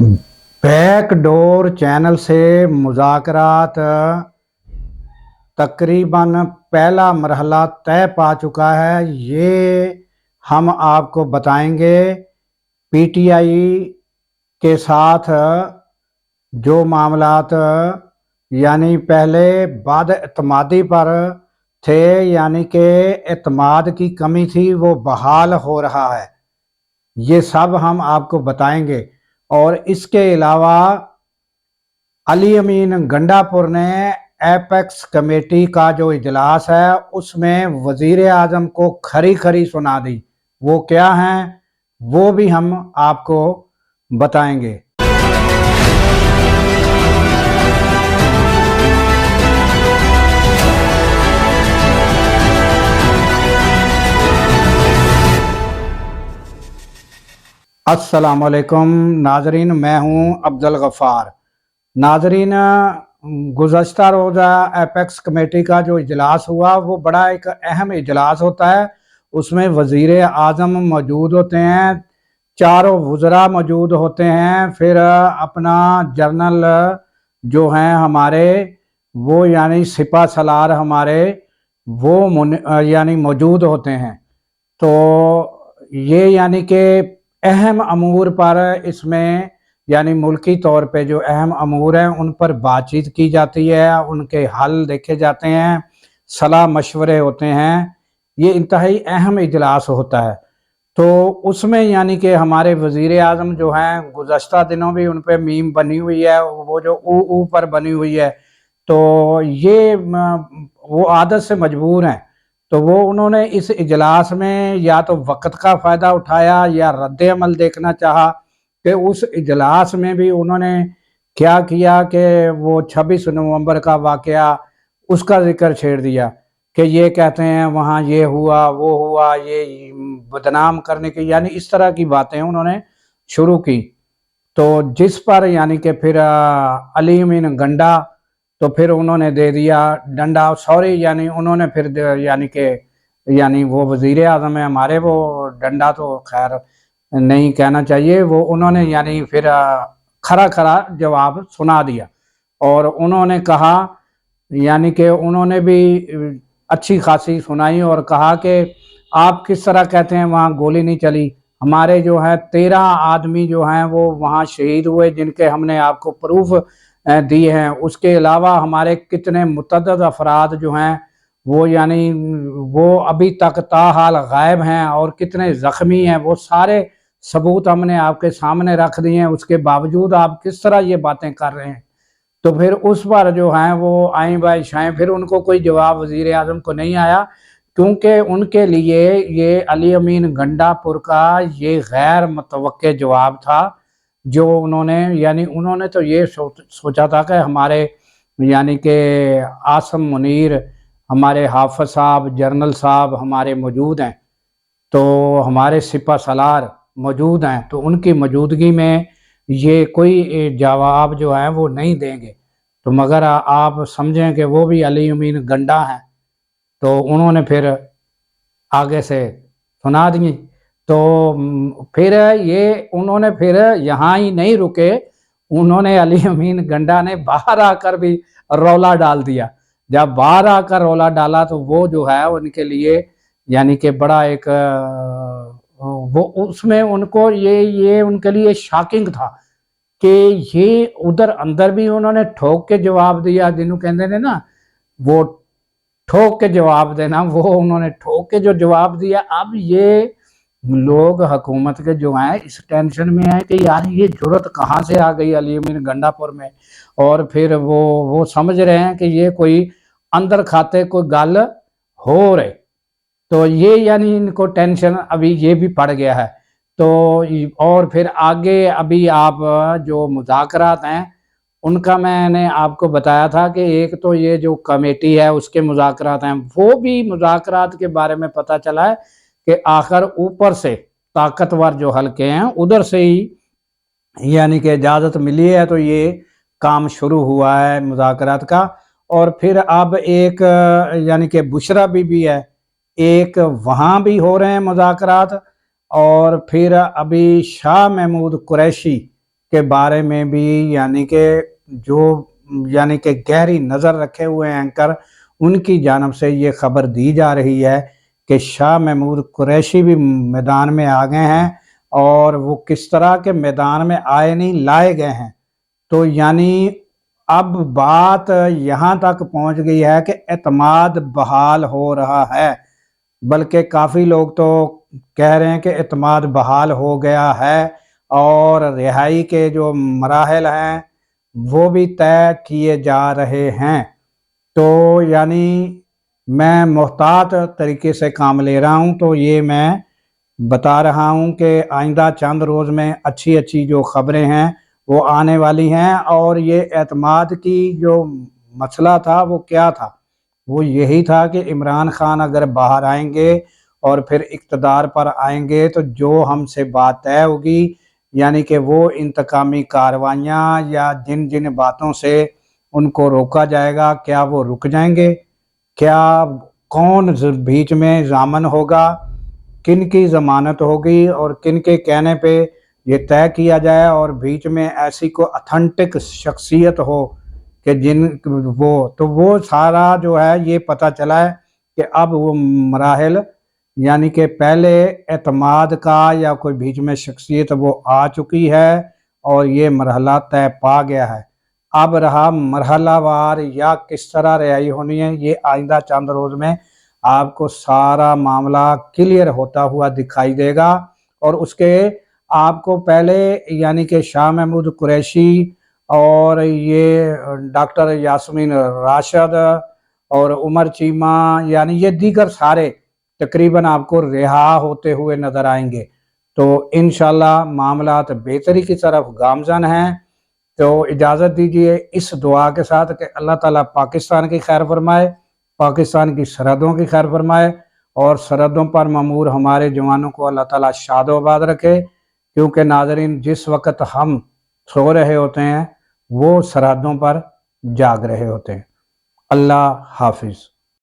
Back door channel से मुज़ाकरात तकरीबन पहला मरहला तय पा चुका है। ये हम आपको बताएंगे पीटीआई के साथ जो मामलात यानी पहले बदएतमादी पर थे, यानी कि एतमाद की कमी थी, वो बहाल हो रहा है। ये सब हम आपको बताएंगे। और इसके अलावा अली अमीन गंडापुर ने एपेक्स कमेटी का जो इजलास है उसमें वजीर आजम को खरी खरी सुना दी। वो क्या हैं वो भी हम आपको बताएंगे। अस्सलामुअलैकुम नाजरीन, मैं हूं अब्दुल गफ़ार। नाजरीन, गुज़श्ता रोज़ा एपेक्स कमेटी का जो इजलास हुआ वो बड़ा एक अहम इजलास होता है। उसमें वज़ीर आज़म मौजूद होते हैं, चारों वज़रा मौजूद होते हैं, फिर अपना जर्नल जो हैं हमारे वो यानी सिपा सलार हमारे वो यानी मौजूद होते हैं। तो ये यानी कि अहम अमूर पर इसमें यानी मुल्की तौर पे जो अहम अमूर हैं उन पर बातचीत की जाती है, उनके हल देखे जाते हैं, सलाह मशवरे होते हैं। ये इंतहाई अहम इजलास होता है। तो उसमें यानी कि हमारे वज़ीर आज़म जो हैं गुज़श्ता दिनों भी उन पर मीम बनी हुई है, वो जो ऊ पर बनी हुई है, तो ये वो आदत से मजबूर हैं। तो वो उन्होंने इस इजलास में या तो वक़्त का फ़ायदा उठाया या रद्द अमल देखना चाहा कि उस इजलास में भी उन्होंने क्या किया कि वो 26 नवंबर का वाक़या उसका ज़िक्र छेड़ दिया कि ये कहते हैं वहाँ ये हुआ वो हुआ, ये बदनाम करने की यानी इस तरह की बातें उन्होंने शुरू की। तो जिस पर यानी कि फिर अली अमीन गंडा तो फिर उन्होंने दे दिया डंडा, सॉरी यानी उन्होंने फिर यानी कि यानी वो वज़ीर आज़म है हमारे, वो डंडा तो खैर नहीं कहना चाहिए, वो उन्होंने यानी फिर खरा खरा जवाब सुना दिया। और उन्होंने कहा यानी कि उन्होंने भी अच्छी खासी सुनाई और कहा कि आप किस तरह कहते हैं वहाँ गोली नहीं चली, हमारे जो है 13 आदमी जो हैं वो वहाँ शहीद हुए जिनके हमने आपको प्रूफ दिए हैं। उसके अलावा हमारे कितने मुतअद्दिद अफराद जो हैं वो यानी वो अभी तक ताहाल गायब हैं और कितने ज़ख्मी हैं, वो सारे सबूत हमने आपके सामने रख दिए हैं। उसके बावजूद आप किस तरह ये बातें कर रहे हैं। तो फिर उस पर जो हैं वो आएँ बाय शाएँ, फिर उनको कोई जवाब वज़ीर आज़म को नहीं आया, क्योंकि उनके लिए ये अली अमीन गंडापुर का ये गैर मुतवक्के जवाब था जो उन्होंने यानी उन्होंने तो ये सोचा था कि हमारे यानी कि आसम मुनीर, हमारे हाफ़िज़ साहब, जर्नल साहब हमारे मौजूद हैं, तो हमारे सिपा सलार मौजूद हैं, तो उनकी मौजूदगी में ये कोई जवाब जो है वो नहीं देंगे। तो मगर आप समझें कि वो भी अली अमीन गंडा हैं, तो उन्होंने फिर आगे से सुना दी। तो फिर ये उन्होंने फिर यहाँ ही नहीं रुके, उन्होंने अली अमीन गंडा ने बाहर आकर भी रौला डाल दिया। जब बाहर आकर रौला डाला तो वो जो है उनके लिए यानी कि बड़ा एक वो उसमें उनको ये उनके लिए शॉकिंग था कि ये उधर अंदर भी उन्होंने ठोक के जवाब दिया, जिन्हों कहते हैं ना वो ठोक के जवाब देना, वो उन्होंने ठोक के जो जवाब दिया। अब ये लोग हुकूमत के जो हैं इस टेंशन में है कि यार ये जुर्रत कहाँ से आ गई अली अमीन गंडापुर में, और फिर वो समझ रहे हैं कि ये कोई अंदर खाते कोई गल हो रहे। तो ये यानी इनको टेंशन अभी ये भी पड़ गया है। तो और फिर आगे अभी आप जो मुज़ाकरात हैं उनका मैंने आपको बताया था कि एक तो ये जो कमेटी है उसके मुज़ाकरात हैं, वो भी मुज़ाकरात के बारे में पता चला है कि आखिर ऊपर से ताकतवर जो हल्के हैं उधर से ही यानी कि इजाज़त मिली है, तो ये काम शुरू हुआ है मुज़ाकरात का। और फिर अब एक यानी कि बुशरा बीबी है, एक वहाँ भी हो रहे हैं मुज़ाकरात। और फिर अभी शाह महमूद कुरैशी کے بارے میں بھی یعنی کہ جو یعنی کہ گہری نظر رکھے ہوئے ہیں اینکر، ان کی جانب سے یہ خبر دی جا رہی ہے کہ شاہ محمود قریشی بھی میدان میں آ گئے ہیں، اور وہ کس طرح کے میدان میں آئے نہیں لائے گئے ہیں۔ تو یعنی اب بات یہاں تک پہنچ گئی ہے کہ اعتماد بحال ہو رہا ہے، بلکہ کافی لوگ تو کہہ رہے ہیں کہ اعتماد بحال ہو گیا ہے، اور رہائی کے جو مراحل ہیں وہ بھی طے کیے جا رہے ہیں۔ تو یعنی میں محتاط طریقے سے کام لے رہا ہوں، تو یہ میں بتا رہا ہوں کہ آئندہ چند روز میں اچھی اچھی جو خبریں ہیں وہ آنے والی ہیں، اور یہ اعتماد کی جو مسئلہ تھا وہ کیا تھا؟ وہ یہی تھا کہ عمران خان اگر باہر آئیں گے اور پھر اقتدار پر آئیں گے تو جو ہم سے بات طے ہوگی، یعنی کہ وہ انتقامی کارروائیاں یا جن جن باتوں سے ان کو روکا جائے گا، کیا وہ رک جائیں گے؟ کیا کون بیچ میں ضامن ہوگا؟ کن کی ضمانت ہوگی اور کن کے کہنے پہ یہ طے کیا جائے، اور بیچ میں ایسی کوئی اتھینٹک شخصیت ہو کہ وہ سارا جو ہے یہ پتہ چلا ہے کہ اب وہ مراحل یعنی کہ پہلے اعتماد کا یا کوئی بیچ میں شخصیت وہ آ چکی ہے، اور یہ مرحلہ طے پا گیا ہے۔ اب رہا مرحلہ وار یا کس طرح رہائی ہونی ہے، یہ آئندہ چند روز میں آپ کو سارا معاملہ کلیئر ہوتا ہوا دکھائی دے گا۔ اور اس کے آپ کو پہلے یعنی کہ شاہ محمود قریشی اور یہ ڈاکٹر یاسمین راشد اور عمر چیمہ یعنی یہ دیگر سارے تقریباً آپ کو رہا ہوتے ہوئے نظر آئیں گے۔ تو انشاءاللہ معاملات بہتری کی طرف گامزن ہیں۔ تو اجازت دیجیے اس دعا کے ساتھ کہ اللہ تعالیٰ پاکستان کی خیر فرمائے، پاکستان کی سرحدوں کی خیر فرمائے، اور سرحدوں پر مامور ہمارے جوانوں کو اللہ تعالیٰ شاد و آباد رکھے، کیونکہ ناظرین جس وقت ہم سو رہے ہوتے ہیں وہ سرحدوں پر جاگ رہے ہوتے ہیں۔ اللہ حافظ۔